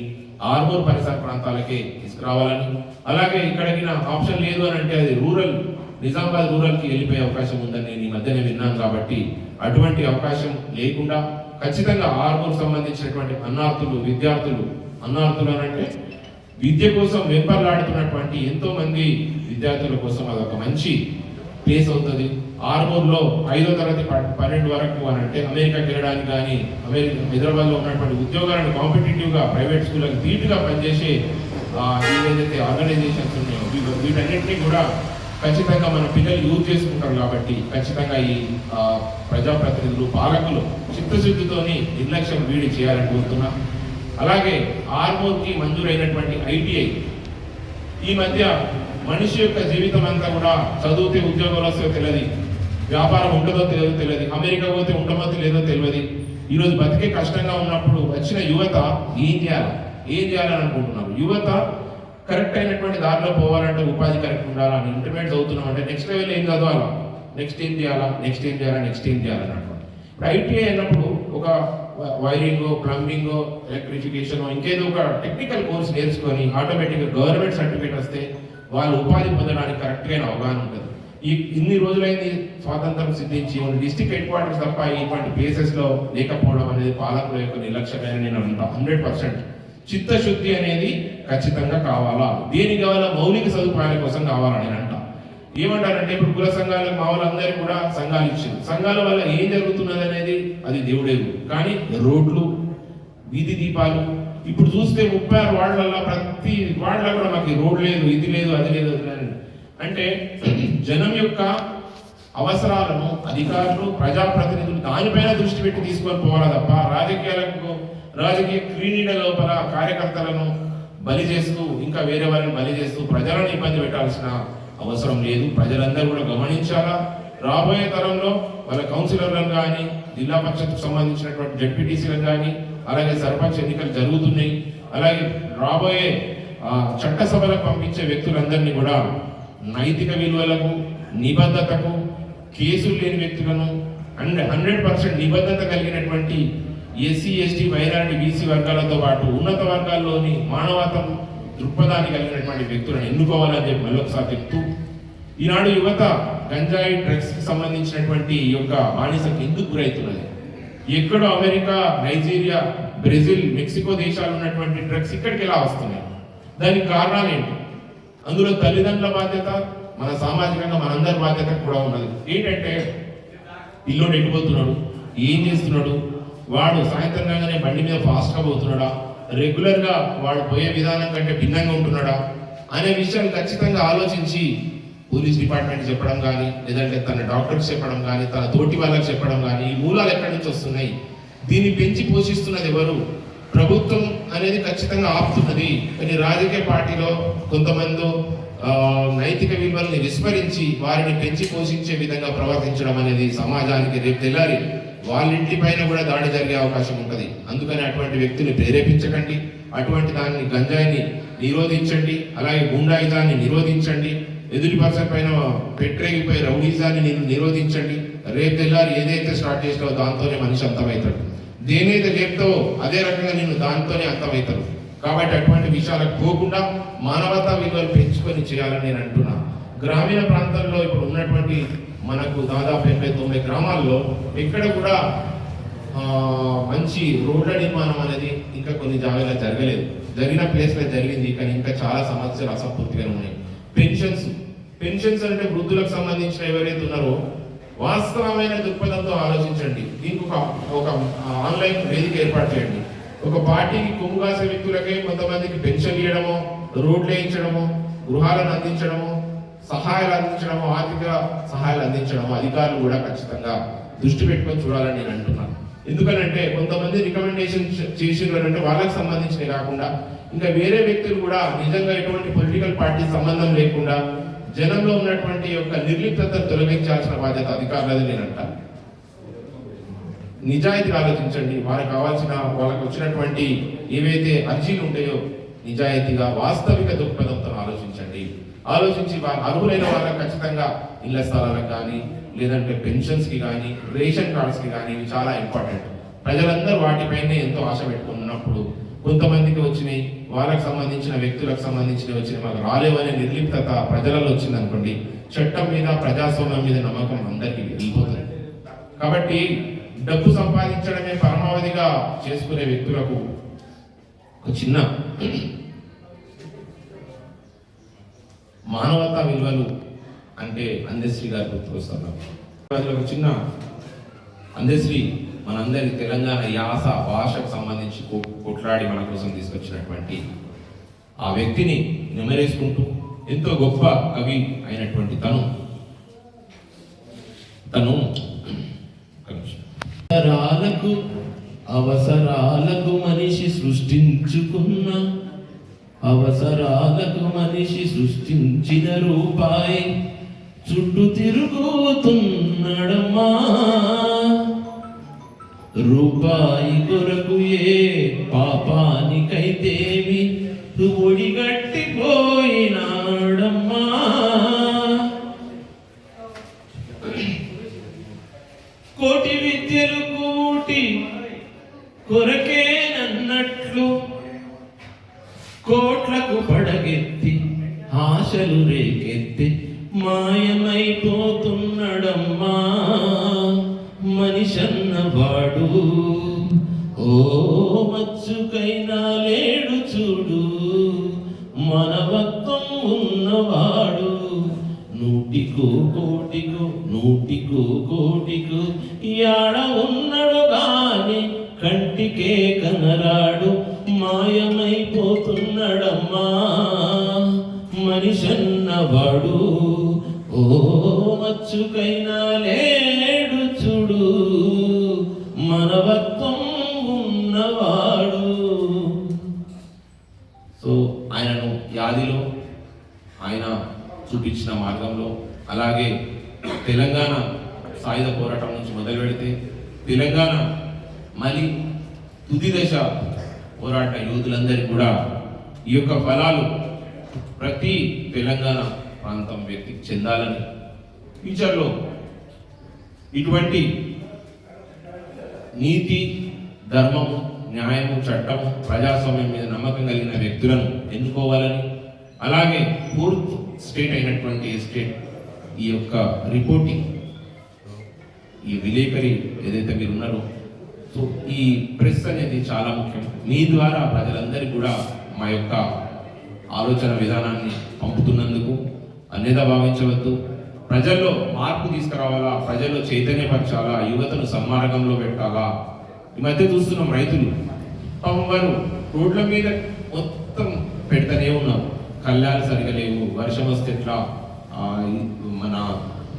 ఆర్మూర్ పరిసర ప్రాంతాలకే తీసుకురావాలని, అలాగే ఇక్కడికి నా ఆప్షన్ లేదు అని అంటే అది నిజామాబాద్ రూరల్కి వెళ్ళిపోయే అవకాశం ఉందని నేను ఈ మధ్యనే విన్నాను. కాబట్టి అటువంటి అవకాశం లేకుండా ఖచ్చితంగా ఆర్మూర్ సంబంధించినటువంటి విద్యార్థులు అన్నార్థులు అంటే విద్య కోసం వెంపర్లాడుతున్నటువంటి ఎంతో మంది విద్యార్థుల కోసం అదొక మంచి ప్లేస్ అవుతుంది. ఆర్మూర్లో 5వ తరగతి 12 వరకు అని అంటే అమెరికాకి వెళ్ళడానికి కానీ, హైదరాబాద్లో ఉన్నటువంటి ఉద్యోగాలను కాంపిటేటివ్గా ప్రైవేట్ స్కూళ్ళకి ధీటుగా పనిచేసే ఏదైతే ఆర్గనైజేషన్స్ ఉన్నాయో వీటన్నింటినీ కూడా ఖచ్చితంగా మన పిల్లలు యూజ్ చేసుకుంటారు. కాబట్టి ఖచ్చితంగా ఈ ప్రజాప్రతినిధులు, పాలకులు చిత్తశుద్ధితోని నిర్లక్ష్యం వీడి చేయాలని కోరుతున్నా. అలాగే ఆర్మూర్కి మంజూరైనటువంటి ITI ఈ మధ్య మనిషి యొక్క జీవితం అంతా కూడా చదివితే ఉద్యోగాలు వస్తాయో తెలియదు, వ్యాపారం ఉంటుందో తెలియదు, అమెరికా పోతే ఉండమో లేదో తెలియదు. ఈరోజు బతికే కష్టంగా ఉన్నప్పుడు వచ్చిన యువత ఏం చేయాలని అనుకుంటున్నారు. యువత కరెక్ట్ అయినటువంటి దారిలో పోవాలంటే ఉపాధి కరెక్ట్ ఉండాలని ఇంటర్మీడియట్ చదువుతున్నాం అంటే నెక్స్ట్ లెవెల్ ఏం చదవాలా, నెక్స్ట్ ఏం చేయాలని అనుకోండి. ఇప్పుడు ITI అయినప్పుడు ఒక వైరింగ్, ప్లంబింగ్, ఎలక్ట్రిఫికేషన్, ఇంకేదో ఒక టెక్నికల్ కోర్స్ నేర్చుకొని ఆటోమేటిక్గా గవర్నమెంట్ సర్టిఫికేట్ వస్తే వాళ్ళు ఉపాధి పొందడానికి కరెక్ట్గా అవగాహన ఉంటుంది. ఇన్ని రోజులైంది స్వాతంత్రం సిద్ధించి డిస్ట్రిక్ట్ హెడ్ క్వార్టర్స్ తప్ప ఇటువంటి ప్లేసెస్లో లేకపోవడం అనేది పాలకుల యొక్క నిర్లక్ష్యమైన నేను అంటా. 100% చిత్తశుద్ధి అనేది ఖచ్చితంగా కావాలా. దేనికి కావాలా? మౌలిక సదుపాయాల కోసం కావాలని నేను అంటా. ఏమంటారంటే ఇప్పుడు కుల సంఘాలకు మా వాళ్ళందరికీ కూడా సంఘాలు ఇచ్చింది. సంఘాల వల్ల ఏం జరుగుతున్నది అనేది అది దేవుడేవు. కానీ రోడ్లు, వీధి దీపాలు, ఇప్పుడు చూస్తే 36 వార్డులలో ప్రతి వార్డులో కూడా మాకు రోడ్ లేదు, ఇది లేదు, అది లేదు అంటే జనం యొక్క అవసరాలను అధికారులు, ప్రజాప్రతినిధులు దానిపైన దృష్టి పెట్టి తీసుకొని పోవాలా తప్ప రాజకీయ క్రీడల లోపల కార్యకర్తలను బలి చేస్తూ ఇంకా వేరే వారిని బలి చేస్తూ ప్రజలను ఇబ్బంది పెట్టాల్సిన అవసరం లేదు. ప్రజలందరూ కూడా గమనించాలా. రాబోయే తరంలో వాళ్ళ కౌన్సిలర్లను కానీ, జిల్లా పరిషత్కు సంబంధించినటువంటి జడ్పీటీసీలను కానీ, అలాగే సర్పంచ్ ఎన్నికలు జరుగుతున్నాయి. అలాగే రాబోయే చట్టసభలకు పంపించే వ్యక్తులందరినీ కూడా నైతిక విలువలకు, నిబద్ధతకు, కేసులు లేని వ్యక్తులను 100% నిబద్ధత కలిగినటువంటి ఎస్సీ, ఎస్టీ, మైనారిటీ, బీసీ వర్గాలతో పాటు ఉన్నత వర్గాల్లోని మానవతా దృక్పథాన్ని కలిగినటువంటి వ్యక్తులను ఎన్నుకోవాలని చెప్పి మళ్ళొకసారి చెప్తూ, ఈనాడు యువత గంజాయి, డ్రగ్స్ కి సంబంధించినటువంటి ఈ యొక్క బానిసకు ఎందుకు గురవుతున్నది? ఎక్కడో అమెరికా, నైజీరియా, బ్రెజిల్, మెక్సికో దేశాలు ఉన్నటువంటి డ్రగ్స్ ఇక్కడికి ఎలా వస్తున్నాయి? దానికి కారణాలు ఏంటి? అందులో తల్లిదండ్రుల బాధ్యత, మన సామాజికంగా మనందరి బాధ్యత కూడా ఉన్నది. ఏంటంటే పిల్లోడు ఎట్టిపోతున్నాడు, ఏం చేస్తున్నాడు, వాడు సాయంత్రం కాగానే బండి మీద ఫాస్ట్గా పోతున్నాడా, రెగ్యులర్గా వాడు పోయే విధానం కంటే భిన్నంగా ఉంటున్నాడా అనే విషయాలు ఖచ్చితంగా ఆలోచించి పోలీస్ డిపార్ట్మెంట్ చెప్పడం కానీ, లేదంటే తన డాక్టర్కి చెప్పడం కానీ, తన తోటి వాళ్ళకి చెప్పడం కానీ, ఈ మూలాలు ఎక్కడి నుంచి వస్తున్నాయి, దీన్ని పెంచి పోషిస్తున్నది ఎవరు? ప్రభుత్వం అనేది ఖచ్చితంగా ఆపుతున్నది. కానీ రాజకీయ పార్టీలో కొంతమంది నైతిక విలువల్ని విస్మరించి వారిని పెంచి పోషించే విధంగా ప్రవర్తించడం అనేది సమాజానికి రేపు తెల్లారి వాళ్ళ ఇంటి పైన కూడా దాడి జరిగే అవకాశం ఉంటుంది. అందుకని అటువంటి వ్యక్తిని ప్రేరేపించకండి. అటువంటి దాన్ని గంజాయిని నిరోధించండి. అలాగే గుండాయిజాన్ని నిరోధించండి. ఎదుటి పర్సన్ పైన పెట్టరేగిపోయే రౌడీజాన్ని నిరోధించండి. రేపు తెల్లారి ఏదైతే స్టార్ట్ చేస్తావో దాంతోనే మనిషి అంతమవుతాడు. దేనైతే చెప్తావో అదే రకంగా నేను దాంతోనే అంతమవుతాడు. కాబట్టి అటువంటి విషయాలకు పోకుండా మానవతా విలువలు పెంచుకొని చేయాలని నేను అంటున్నా. గ్రామీణ ప్రాంతాల్లో ఇప్పుడు ఉన్నటువంటి మనకు దాదాపు 80-90 గ్రామాల్లో ఎక్కడ కూడా మంచి రోడ్ల నిర్మాణం అనేది ఇంకా కొన్ని జాగాలో జరగలేదు. జరిగిన ప్లేస్లో జరిగింది, కానీ ఇంకా చాలా సమస్యలు అసంపూర్తిగా ఉన్నాయి. పెన్షన్స్ అంటే వృద్ధులకు సంబంధించిన ఎవరైతే ఉన్నారో వాస్తవమైన దృక్పథంతో ఆలోచించండి. దీనికి ఒక ఆన్లైన్ వేదిక ఏర్పాటు చేయండి. ఒక పార్టీకి కొమ్ముగాసే వ్యక్తులకే కొంతమందికి పెన్షన్ ఇవ్వడమో, రోడ్లు వేయించడమో, గృహాలను అందించడమో, సహాయాలు అందించడమో, ఆర్థిక సహాయాలు అందించడమో అధికారులు కూడా ఖచ్చితంగా దృష్టి పెట్టుకొని చూడాలని నేను అంటున్నాను. ఎందుకనంటే కొంతమంది రికమెండేషన్ చేసినారు అంటే వాళ్ళకి సంబంధించినవి కాకుండా ఇంకా వేరే వ్యక్తులు కూడా నిజంగా ఎటువంటి పొలిటికల్ పార్టీ సంబంధం లేకుండా జనంలో ఉన్నటువంటి యొక్క నిర్లిప్తతను తొలగించాల్సిన బాధ్యత అధికారులది నేను అంటాను. నిజాయితీ ఆలోచించండి. వాళ్ళకు వచ్చినటువంటి ఏవైతే అర్జీలు ఉంటాయో నిజాయితీగా వాస్తవిక దృక్పథంతో ఆలోచించండి. ఆలోచించి అర్హులైన వాళ్ళకి ఖచ్చితంగా ఇళ్ల స్థలాలకు కానీ, లేదంటే పెన్షన్స్కి కానీ, రేషన్ కార్డ్స్కి కానీ ఇవి చాలా ఇంపార్టెంట్. ప్రజలందరూ వాటిపైనే ఎంతో ఆశ పెట్టుకున్నప్పుడు కొంతమందికి వచ్చినాయి, వాళ్ళకి సంబంధించిన వ్యక్తులకు సంబంధించినవి వచ్చినాయి, మాకు రాలేవనే నిర్లిప్తత ప్రజలలో వచ్చింది అనుకోండి, చట్టం మీద, ప్రజాస్వామ్యం మీద నమ్మకం అందరికీ వెళ్ళిపోతుంది. కాబట్టి డబ్బు సంపాదించడమే పరమావధిగా చేసుకునే వ్యక్తులకు ఒక చిన్న మానవతా విలువలు అంటే అందశ్రీ గారు గుర్తుకొస్తున్నారు. ఒక చిన్న అందశ్రీ మనందరి తెలంగాణ యాస భాషకు సంబంధించి కొట్లాడి మన కోసం తీసుకొచ్చినటువంటి ఆ వ్యక్తిని నిమరేసుకుంటూ ఎంతో గొప్ప కవి అయినటువంటి తను అవసరాలకు మనిషి సృష్టించుకున్న అవసరాలకు మనిషి సృష్టించిన రూపాయి చుట్టూ తిరుగుతున్నడమ్మా. రూపాయి కొరకు ఏ పాపానికైతేమి ఒడిగట్టిపోయినాడమ్మా. కోటి విద్యలు కూటి కొరకేనన్నట్లు కోట్లకు పడగెత్తి ఆశలు రేకెత్తి మాయమైపోతున్నడమ్మా మనిషన్నవాడు. ఓ మచ్చుకైనా లేడు చూడు మనవత్వం ఉన్నవాడు. నూటికో కోటికో యాడ ఉన్నడు గాని కంటికే కనరాడు మాయమైపోతున్నాడమ్మా మనిషన్నవాడు, ఓ మచ్చుకైనా లేడు చూడు మనవత్వం ఉన్నవాడు. సో ఆయనను యాదిలో ఆయన చూపించిన మార్గంలో, అలాగే తెలంగాణ సాయుధ పోరాటం నుంచి మొదలు పెడితే తెలంగాణ మరి తుది దశ పోరాట యోధులందరికీ కూడా ఈ యొక్క ఫలాలు ప్రతి తెలంగాణ ప్రాంతం వ్యక్తికి చెందాలని, ఫ్యూచర్లో ఇటువంటి నీతి, ధర్మము, న్యాయము, చట్టము, ప్రజాస్వామ్యం మీద నమ్మకం కలిగిన వ్యక్తులను ఎన్నుకోవాలని, అలాగే ఫోర్త్ స్టేట్ అయినటువంటి ఎస్టేట్ ఈ యొక్క రిపోర్టింగ్, ఈ విలేకరి ఏదైతే మీరు ఉన్నారో, సో ఈ ప్రెస్ అనేది చాలా ముఖ్యం. మీ ద్వారా ప్రజలందరికీ కూడా మా యొక్క ఆలోచన విధానాన్ని పంపుతున్నందుకు అన్యదా భావించవద్దు. ప్రజల్లో మార్పు తీసుకురావాలా, ప్రజల్లో చైతన్యపరచాలా, యువతను సన్మార్గంలో పెట్టాలా. ఈ మధ్య చూస్తున్నాం రైతులు పాపం వారు రోడ్ల మీద మొత్తం పెడతానే ఉన్నారు. కళ్యాణాలు సరిగా లేవు, వర్షం వస్తే ఎట్లా, మన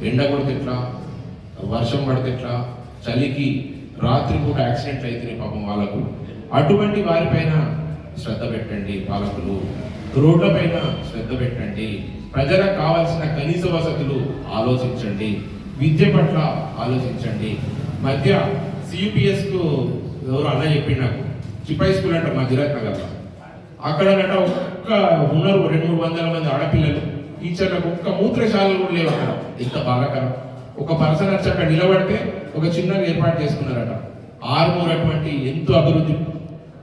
ఎండ కొడితే ఎట్లా, వర్షం పడితే ఎట్లా, చలికి రాత్రి పూట యాక్సిడెంట్లు అవుతున్నాయి పాపం వాళ్ళకు. అటువంటి వారిపైన శ్రద్ధ పెట్టండి పాలకులు, రోడ్ల పైన శ్రద్ధ పెట్టండి, ప్రజలకు కావాల్సిన కనీస వసతులు ఆలోచించండి, విద్య పట్ల ఆలోచించండి. మధ్య సియుపిఎస్ కు ఎవరు అన్న చెప్పిండు నాకు, చిపాయి స్కూల్ అంట మా జిరాత్ నగర్లో, అక్కడనట ఒక్క ఉన్నారు 200-300 మంది ఆడపిల్లలు, టీచర్లకు ఒక్క మూత్రశాలలు కూడా లేవు అక్కడ. ఎంత బాధాకరం. ఒక పర్సన్ వచ్చి అక్కడ నిలబడితే ఒక చిన్నగా ఏర్పాటు చేసుకున్నారట. అటువంటి ఎంతో అభివృద్ధి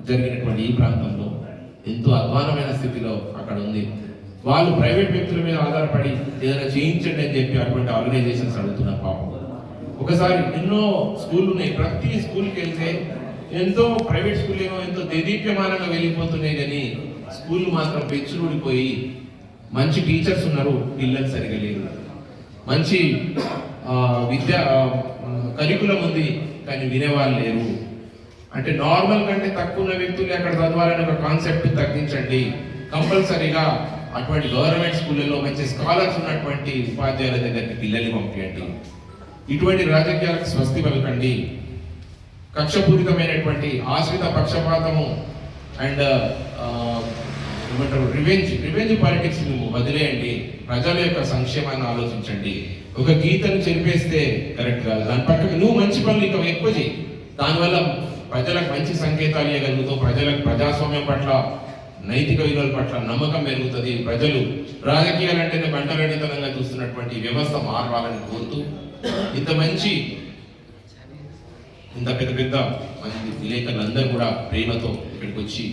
జరిగినటువంటి ఈ ప్రాంతంలో ఎంతో అధ్వానమైన స్థితిలో అక్కడ ఉంది. వాళ్ళు ప్రైవేట్ వ్యక్తుల మీద ఆధారపడి ఏదైనా చేయించండి అని చెప్పి అటువంటి ఆర్గనైజేషన్స్ అడుగుతున్నారు పాపం. ఒకసారి ఎన్నో స్కూళ్ళు ఉన్నాయి, ప్రతి స్కూల్కి వెళ్తే ఎంతో ప్రైవేట్ స్కూల్ ఏమో ఎంతో దేదీప్యమానంగా వెళ్ళిపోతున్నాయి, కానీ స్కూళ్ళు మాత్రం పెచ్చులుడిపోయి మంచి టీచర్స్ ఉన్నారు, పిల్లలు సరిగా లేరు. మంచి విద్యా కరికులం ఉంది, కానీ వినేవాళ్ళు లేరు. అంటే నార్మల్ కంటే తక్కువ ఉన్న వ్యక్తులు అక్కడ చదవాలని ఒక కాన్సెప్ట్ తగ్గించండి. కంపల్సరీగా అటువంటి గవర్నమెంట్ స్కూళ్ళలో మంచి స్కాలర్స్ ఉన్నటువంటి ఉపాధ్యాయుల దగ్గరికి పిల్లల్ని పంపించండి. ఇటువంటి రాజకీయాలకు స్వస్తి పలకండి. కక్షపూరితమైనటువంటి ఆశ్రిత పక్షపాతము అండ్ ఏమంటారు రివెంజ్ పాలిటిక్స్ వదిలేయండి. ప్రజల యొక్క సంక్షేమాన్ని ఆలోచించండి. ఒక గీతను చెరిపేస్తే కరెక్ట్ కాదు, దాని పక్కన నువ్వు మంచి పనులు ఇంకా ఎక్కువ చేయి. దానివల్ల ప్రజలకు మంచి సంకేతాలు ఇవ్వగలుగుతావు, ప్రజలకు ప్రజాస్వామ్యం పట్ల, నైతిక విలువల పట్ల నమ్మకం పెరుగుతుంది. ప్రజలు రాజకీయాలు అంటేనే బంటగడితనంగా చూస్తున్నటువంటి వ్యవస్థ మారవాలని కోరుతూ, ఇంత పెద్ద మంది విలేకరులందరూ కూడా ప్రేమతో ఇక్కడికి వచ్చి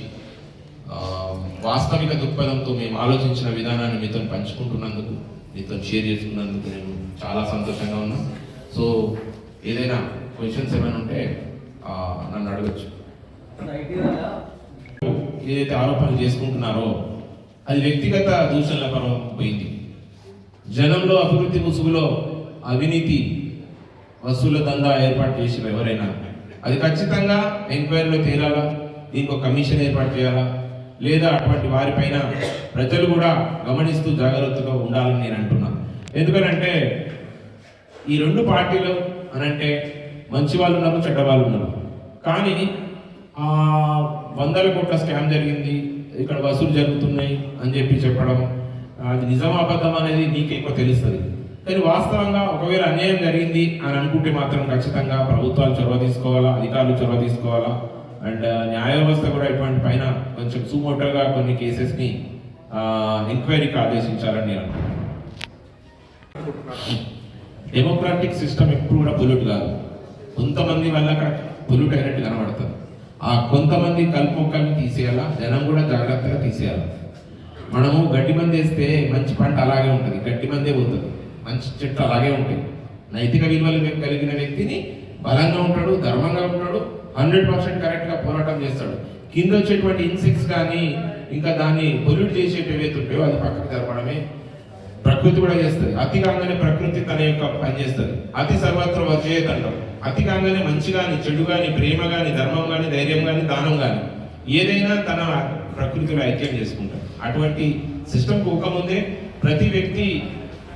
వాస్తవిక దృక్పథంతో మేము ఆలోచించిన విధానాన్ని మీతో పంచుకుంటున్నందుకు, మీతో షేర్ చేసుకున్నందుకు నేను చాలా సంతోషంగా ఉన్నా. సో ఏదైనా క్వశ్చన్స్ ఏమైనా ఉంటే నన్ను అడగచ్చు. ఏదైతే ఆరోపణలు చేసుకుంటున్నారో అది వ్యక్తిగత దూషణల పరం పోయింది. జనంలో అభివృద్ధి ముసుగులో అవినీతి వసూళ్ల దందా ఏర్పాటు చేసిన ఎవరైనా అది ఖచ్చితంగా ఎంక్వైరీలో తేలాలా, దీనికి ఒక కమిషన్ ఏర్పాటు చేయాలా, లేదా అటువంటి వారిపైన ప్రజలు కూడా గమనిస్తూ జాగ్రత్తగా ఉండాలని నేను అంటున్నాను. ఎందుకనంటే ఈ రెండు పార్టీలు అనంటే మంచి వాళ్ళు ఉన్నారు, చెడ్డ వాళ్ళు ఉన్నారు. కానీ 100 కోట్ల స్కామ్ జరిగింది, ఇక్కడ వసూలు జరుగుతున్నాయి అని చెప్పడం అది నిజమా అబద్ధం అనేది నీకు ఎక్కువ తెలుస్తుంది. కానీ వాస్తవంగా ఒకవేళ అన్యాయం జరిగింది అని అనుకుంటే మాత్రం ఖచ్చితంగా ప్రభుత్వాలు చొరవ తీసుకోవాలా, అధికారులు చొరవ తీసుకోవాలా. అండ్ న్యాయ వ్యవస్థ కూడా ఇటువంటి పైన కొంచెం సుమోటోగా కొన్ని కేసెస్ని ఎంక్వైరీకి ఆదేశించాలని నేను అనుకుంటున్నాను. డెమోక్రాటిక్ సిస్టమ్ ఎప్పుడు కూడా పొల్యూట్ కాదు. కొంతమంది వల్ల అక్కడ పొల్యూట్ అయినట్టు కనబడుతుంది. ఆ కొంతమంది కలుపుకొక్కల్ని తీసేయాలా, జనం కూడా జాగ్రత్తగా తీసేయాలి. మనము గడ్డి మంది వేస్తే మంచి పంట అలాగే ఉంటుంది, గడ్డి మందే పోతుంది, మంచి చెట్టు అలాగే ఉంటాయి. నైతిక విలువలు కలిగిన వ్యక్తిని బలంగా ఉంటాడు, ధర్మంగా ఉంటాడు, 100% కరెక్ట్గా పోరాటం చేస్తాడు. కింద వచ్చేటువంటి ఇన్సెక్ట్స్ కానీ ఇంకా దాన్ని పొల్యూట్ చేసేవి ఏవైతే ఉంటాయో అది పక్కకు జరపడమే ప్రకృతి కూడా చేస్తుంది. అతి కాగానే ప్రకృతి తన యొక్క పని చేస్తుంది. అతి సర్వత్ర వర్జయేత్ అంటాం. అతి కాగానే మంచి కానీ, చెడు కానీ, ప్రేమ కానీ, ధర్మం కానీ, ధైర్యం కానీ, దానం కానీ ఏదైనా తన ప్రకృతిలో ఐక్యం చేసుకుంటాడు. అటువంటి సిస్టమ్ పోకముందే ప్రతి వ్యక్తి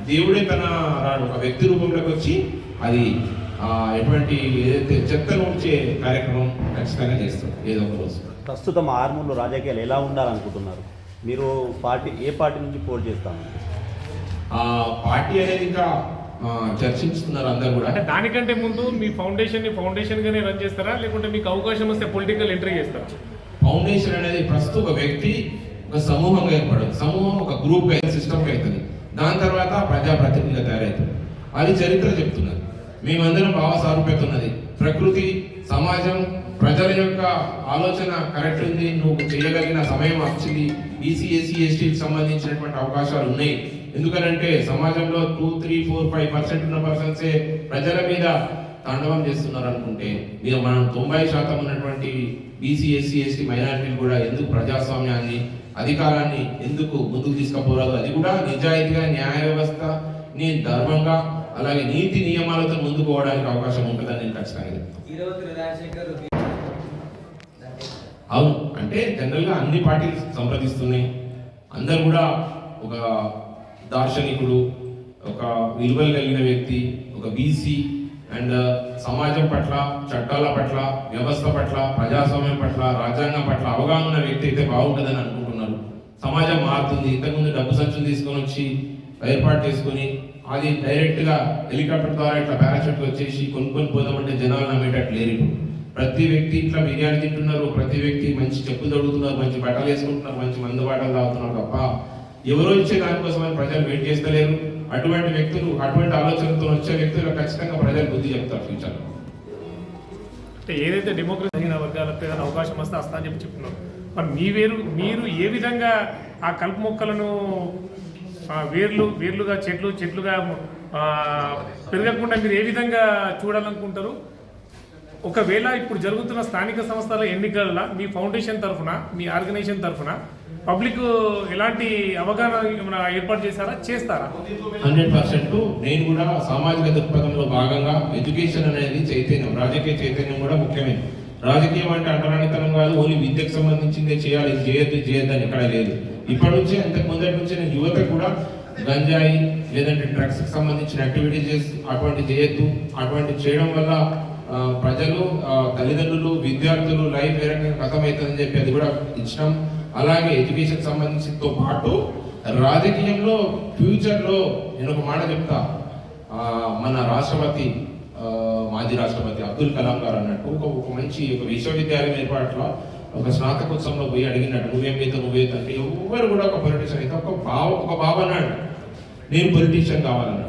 దేవుడే తన ఒక వ్యక్తి రూపంలోకి వచ్చి అది ఎటువంటి ఏదైతే చెత్తను ఉంచే కార్యక్రమం ఖచ్చితంగా చేస్తాం ఏదో ఒక రోజు. ప్రస్తుతం ఆర్మూర్లో రాజకీయాలు ఎలా ఉండాలనుకుంటున్నారు? మీరు ఏ పార్టీ నుంచి పోటీ చేస్తాము? పార్టీ అనేది ఇంకా చర్చించుతున్నారు అందరు కూడా. అంటే దానికంటే ముందు మీ ఫౌండేషన్ గానే రన్ చేస్తారా, లేకుంటే మీకు అవకాశం వస్తే పొలిటికల్ ఎంట్రీ చేస్తారా? ఫౌండేషన్ అనేది ప్రస్తుతం ఒక వ్యక్తి ఒక సమూహంగా ఏర్పడదు. సమూహం ఒక గ్రూప్ సిస్టమ్కి అవుతుంది. దాని తర్వాత ప్రజాప్రతినిధిగా తయారవుతుంది. అది చరిత్ర చెప్తున్నది. మేమందరం భావ సారూప్యత ఉన్నది. ప్రకృతి, సమాజం, ప్రజల యొక్క ఆలోచన కరెక్ట్ ఉంది. నువ్వు చేయగలిగిన సమయం వచ్చింది. బీసీ, ఎస్సీ, ఎస్టీకి సంబంధించినటువంటి అవకాశాలు ఉన్నాయి. ఎందుకంటే సమాజంలో 2, 3, 4, 5% ఉన్న పర్సన్సే ప్రజల మీద తాండవం చేస్తున్నారు అనుకుంటే మనం 90% ఉన్నటువంటి బీసీ, ఎస్సీ, ఎస్టీ మైనారిటీలు కూడా ఎందుకు ప్రజాస్వామ్యాన్ని, అధికారాన్ని ఎందుకు ముందుకు తీసుకుపోరాదు? అది కూడా నిజాయితీగా, న్యాయ వ్యవస్థ ధర్మంగా, అలాగే నీతి నియమాలతో ముందుకు పోవడానికి అవకాశం ఉంటుందని నేను ఖచ్చితంగా చెప్తాను. అవును, అంటే జనరల్గా అన్ని పార్టీలు సంప్రదిస్తున్నాయి. అందరు కూడా ఒక దార్శనికుడు, ఒక విలువలు కలిగిన వ్యక్తి, ఒక బీసీ అండ్ సమాజం పట్ల, చట్టాల పట్ల, వ్యవస్థ పట్ల, ప్రజాస్వామ్యం పట్ల, రాజ్యాంగం పట్ల అవగాహన ఉన్న వ్యక్తి అయితే బాగుంటుందని అనుకుంటున్నారు. సమాజం మారుతుంది. ఇంతకుముందు డబ్బు సంచులు తీసుకొని వచ్చి ఏర్పాటు చేసుకుని అది డైరెక్ట్గా హెలికాప్టర్ ద్వారా ఇట్లా పారాషూట్ వచ్చేసి కొనుక్కొని పోదామంటే జనాలు నమ్మేటట్టు లేరు. ప్రతి వ్యక్తి ఇట్లా బిర్యానీ తింటున్నారు, ప్రతి వ్యక్తి మంచి చెప్పులు తొడుగుతున్నారు, మంచి బట్టలు వేసుకుంటున్నారు, మంచి మందు బాటలు తాగుతున్నారు తప్ప ఎవరో ఇచ్చే దానికోసమని ప్రజలు వెయిట్ చేస్తలేరు. అటువంటి వ్యక్తులు, అటువంటి ఆలోచనతో వచ్చే వ్యక్తులు ఖచ్చితంగా ప్రజలు బుద్ధి చెప్తారు ఫ్యూచర్లో. అంటే ఏదైతే డెమోక్రసీ అయిన వర్గాలకు ఏదైనా అవకాశం వస్తే వస్తా అని చెప్తున్నారు. మరి మీరు ఏ విధంగా ఆ కలుపు మొక్కలను వేర్లుగా చెట్లుగా పెరగకుండా మీరు ఏ విధంగా చూడాలనుకుంటారు? ఒకవేళ ఇప్పుడు జరుగుతున్న స్థానిక సంస్థల ఎన్నికల్లో మీ ఫౌండేషన్ తరఫున, మీ ఆర్గనైజేషన్ తరఫున పబ్లిక్ ఎలాంటి అవగాహన ఏర్పాటు చేస్తారా? 100% నేను కూడా సామాజిక దృక్పథంలో భాగంగా ఎడ్యుకేషన్ అనేది చైతన్యం, రాజకీయ చైతన్యం కూడా ముఖ్యమే. రాజకీయం అంటే అంటరానితనం కాదు, ఓన్లీ విద్యకు సంబంధించిందే చేయాలి, చేయొద్దు అని ఇక్కడ లేదు. ఇప్పటి నుంచి అంతకు ముందటి నుంచి నేను యువత కూడా గంజాయి లేదంటే డ్రగ్స్ కి సంబంధించిన యాక్టివిటీస్ అటువంటి చేయొద్దు. అటువంటి చేయడం వల్ల ప్రజలు, తల్లిదండ్రులు, విద్యార్థులు లైఫ్ ఏ రకంగా కథమవుతుందని చెప్పి అది కూడా ఇచ్చినాం. అలాగే ఎడ్యుకేషన్ సంబంధించితో పాటు రాజకీయంలో ఫ్యూచర్లో నేను ఒక మాట చెప్తా. మన రాష్ట్రపతి, మాజీ రాష్ట్రపతి అబ్దుల్ కలాం గారు అన్నట్టు ఒక మంచి ఒక విశ్వవిద్యాలయం ఏర్పాట్లో ఒక స్నాతకోత్సవంలో పోయి అడిగినట్టు నువ్వేతో అంటే ఎవరు కూడా ఒక పొలిటీషియన్ అయితే ఒక బాబు అన్నాడు నేను పొలిటీషియన్ కావాలన్నాడు.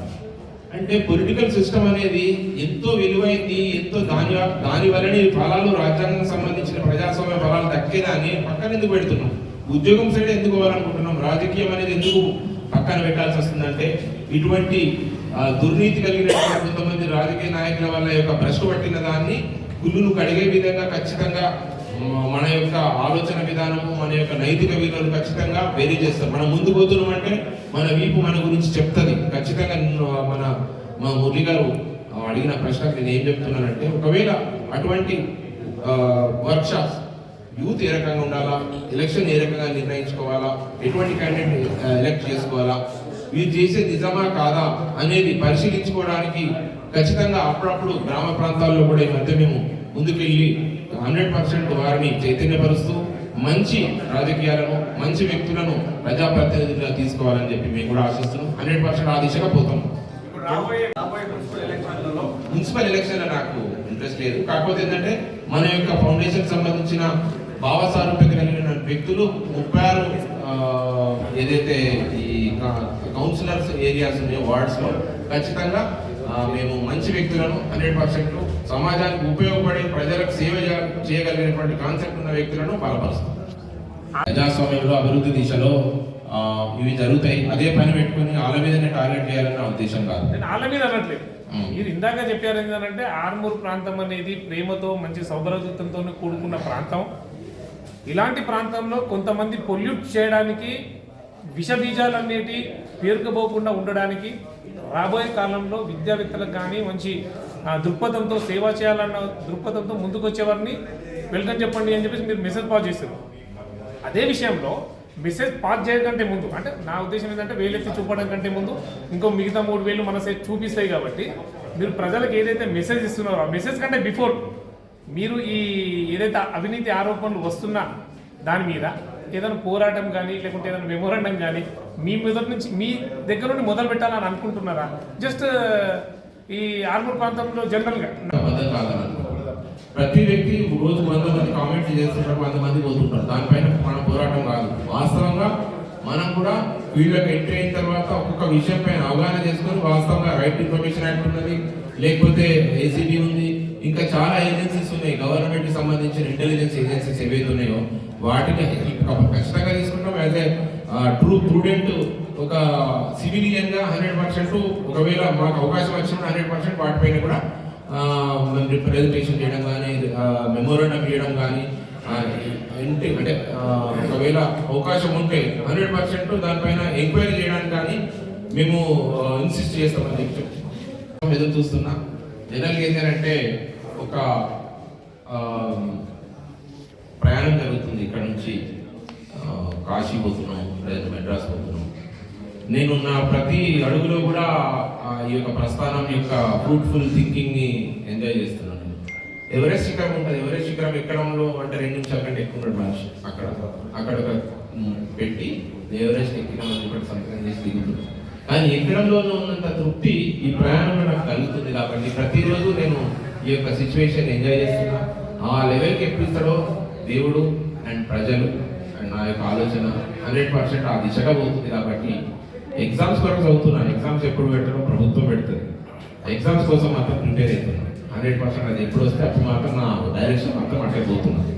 అంటే పొలిటికల్ సిస్టమ్ అనేది ఎంతో విలువైంది, ఎంతో దాని వలన ఫలాలు, రాజ్యాంగం సంబంధించిన ప్రజాస్వామ్య ఫలాలు దక్కేదాన్ని పక్కన ఎందుకు పెడుతున్నాం? ఉద్యోగం సైడ్ ఎందుకు పోవాలనుకుంటున్నాం? రాజకీయం అనేది ఎందుకు పక్కన పెట్టాల్సి వస్తుందంటే ఇటువంటి దుర్నీతి కలిగిన కొంతమంది రాజకీయ నాయకుల వల్ల యొక్క భ్రష్టు పట్టిన దాన్ని గుళ్ళును కడిగే విధంగా ఖచ్చితంగా మన యొక్క ఆలోచన విధానము, మన యొక్క నైతిక విలువలు ఖచ్చితంగా వేరీ చేస్తారు. మనం ముందు పోతున్నాం అంటే మన వీపు మన గురించి చెప్తుంది ఖచ్చితంగా. మా మురళి గారు అడిగిన ప్రశ్నకు నేను ఏం చెప్తున్నానంటే, ఒకవేళ అటువంటి వర్క్షాప్స్ యూత్ ఏ రకంగా ఉండాలా, ఎలక్షన్ ఏ రకంగా నిర్ణయించుకోవాలా, ఎటువంటి క్యాండిడేట్ ఎలక్ట్ చేసుకోవాలా, వీరు చేసే నిజమా కాదా అనేది పరిశీలించుకోవడానికి ఖచ్చితంగా అప్పుడప్పుడు గ్రామ ప్రాంతాల్లో కూడా ఈ మధ్య మేము ముందుకెళ్ళి 100% వారిని చైతన్యపరుస్తూ మంచి రాజకీయాలను, మంచి వ్యక్తులను ప్రజాప్రతినిధులుగా తీసుకోవాలని చెప్పి మేము కూడా ఆశిస్తున్నాం. 100% ఆ దిశగా పోతాం. మున్సిపల్ ఎలక్షన్లో నాకు ఇంట్రెస్ట్ లేదు. కాకపోతే ఏంటంటే మన యొక్క ఫౌండేషన్ సంబంధించిన భావసారూప్యత కలిగిన వ్యక్తులు 36 ఏదైతే ఈ కౌన్సిలర్స్ ఏరియాస్ ఉన్నాయో వార్డ్స్లో ఖచ్చితంగా మేము మంచి వ్యక్తులను 100% సమాజానికి ఉపయోగపడి ప్రజలకు సేవ చేయగలిగినటువంటి కాన్సెప్ట్ ఉన్న వ్యక్తులను బలపరుస్తాం. ప్రజాస్వామ్యంలో అభివృద్ధి దిశలో ఇవి జరుగుతాయి. అదే పని పెట్టుకుని వాళ్ళ మీదనే టార్గెట్ చేయాలన్న ఉద్దేశం కాదు. వాళ్ళ మీద అనట్లేదు. మీరు ఇందాక చెప్పారు ఏంటంటే ఆర్మూర్ ప్రాంతం అనేది ప్రేమతో, మంచి సౌభ్రతతో కూడుకున్న ప్రాంతం. ఇలాంటి ప్రాంతంలో కొంతమంది పొల్యూట్ చేయడానికి, విషబీజాలు అనేటి పేరుకుపోకుండా ఉండడానికి రాబోయే కాలంలో విద్యావేత్తలకు కానీ మంచి దృక్పథంతో సేవ చేయాలన్న దృక్పథంతో ముందుకు వచ్చేవారిని వెల్కమ్ చెప్పండి అని చెప్పేసి మీరు మెసేజ్ పాస్ చేస్తారు. అదే విషయంలో మెసేజ్ పాస్ చేయకంటే ముందు, అంటే నా ఉద్దేశం ఏంటంటే వేలెత్తి చూపడం కంటే ముందు ఇంకో మిగతా 3 వేలు మన చూపిస్తాయి. కాబట్టి మీరు ప్రజలకు ఏదైతే మెసేజ్ ఇస్తున్నారో ఆ మెసేజ్ కంటే బిఫోర్ మీరు ఈ ఏదైతే అవినీతి ఆరోపణలు వస్తున్నా దాని మీద ఏదైనా పోరాటం కానీ లేకుంటే ఏదైనా మెమోరాండం కానీ మీ దగ్గర నుండి మొదలు పెట్టాలని అనుకుంటున్నారా? జస్ట్ ఈ ఆర్మూర్ ప్రాంతంలో జనరల్గా ప్రతి వ్యక్తి రోజు 100 మంది కామెంట్స్ చేస్తుంటారు, 100 మంది పోతుంటారు. దానిపైన మన పోరాటం కాదు. వాస్తవంగా మనం కూడా వీళ్ళకి ఎంట్రీ అయిన తర్వాత ఒక్కొక్క విషయం పైన అవగాహన చేసుకొని వాస్తవంగా రైట్ ఇన్ఫర్మేషన్ యాక్ట్ ఉన్నది, లేకపోతే ఏసీబీ ఉంది, ఇంకా చాలా ఏజెన్సీస్ ఉన్నాయి. గవర్నమెంట్ కి సంబంధించిన ఇంటెలిజెన్స్ ఏజెన్సీస్ ఏవైతే ఉన్నాయో వాటిని ఖచ్చితంగా తీసుకుంటాం. యాజ్ ఏ ట్రూ ప్రూడెంట్ ఒక సివిలియన్ గా 100%, ఒకవేళ మాకు అవకాశం వచ్చిన 100% వాటిపైన కూడా రిప్రజెంటేషన్ చేయడం కానీ, మెమోరాండం చేయడం కానీ, అంటే ఒకవేళ అవకాశం ఉంటే 100% దానిపైన ఎంక్వైరీ చేయడానికి కానీ మేము ఇన్సిస్ట్ చేస్తామని చెప్పి ఎదురు చూస్తున్నా. జనరల్గా ఏంటంటే ఒక ప్రయాణం జరుగుతుంది. ఇక్కడ నుంచి కాశీ పోతున్నాం, లేదా మెడ్రాస్ పోతున్నాం. నేను నా ప్రతి అడుగులో కూడా ఈ యొక్క ప్రస్థానం యొక్క ఫ్రూట్ఫుల్ థింకింగ్ ని ఎంజాయ్ చేస్తున్నాను. ఎవరెస్ట్ శిఖరం ఉంటుంది. ఎవరెస్ట్ శిఖరం ఎక్కడంలో అంటే 2 నిమిషాల కంటే ఎక్కువ ఉన్నాడు మనిషి. అక్కడ పెట్టి ఎవరెస్ట్ ఎక్కినామని చెప్పి సంతకం చేసి దిగుతుంది. కానీ ఎక్కడంలోనూ ఉన్నంత తృప్తి ఈ ప్రయాణంలో నాకు కలుగుతుంది. కాబట్టి ప్రతిరోజు నేను ఈ యొక్క సిచ్యువేషన్ ఎంజాయ్ చేస్తున్నా. ఆ లెవెల్కి ఎప్పిస్తాడో దేవుడు అండ్ ప్రజలు అండ్ నా యొక్క ఆలోచన 100% ఆ దిశగా పోతుంది. కాబట్టి ఎగ్జామ్స్ కొరకు చదువుతున్నాను. ఎగ్జామ్స్ ఎప్పుడు పెట్టడం ప్రభుత్వం పెడుతుంది. ఎగ్జామ్స్ కోసం మాత్రం ప్రిపేర్ అవుతున్నాను 100%. అది ఎప్పుడు వస్తే అప్పుడు మాత్రం నా డైరెక్షన్ మాత్రం అట్టే పోతున్నాను.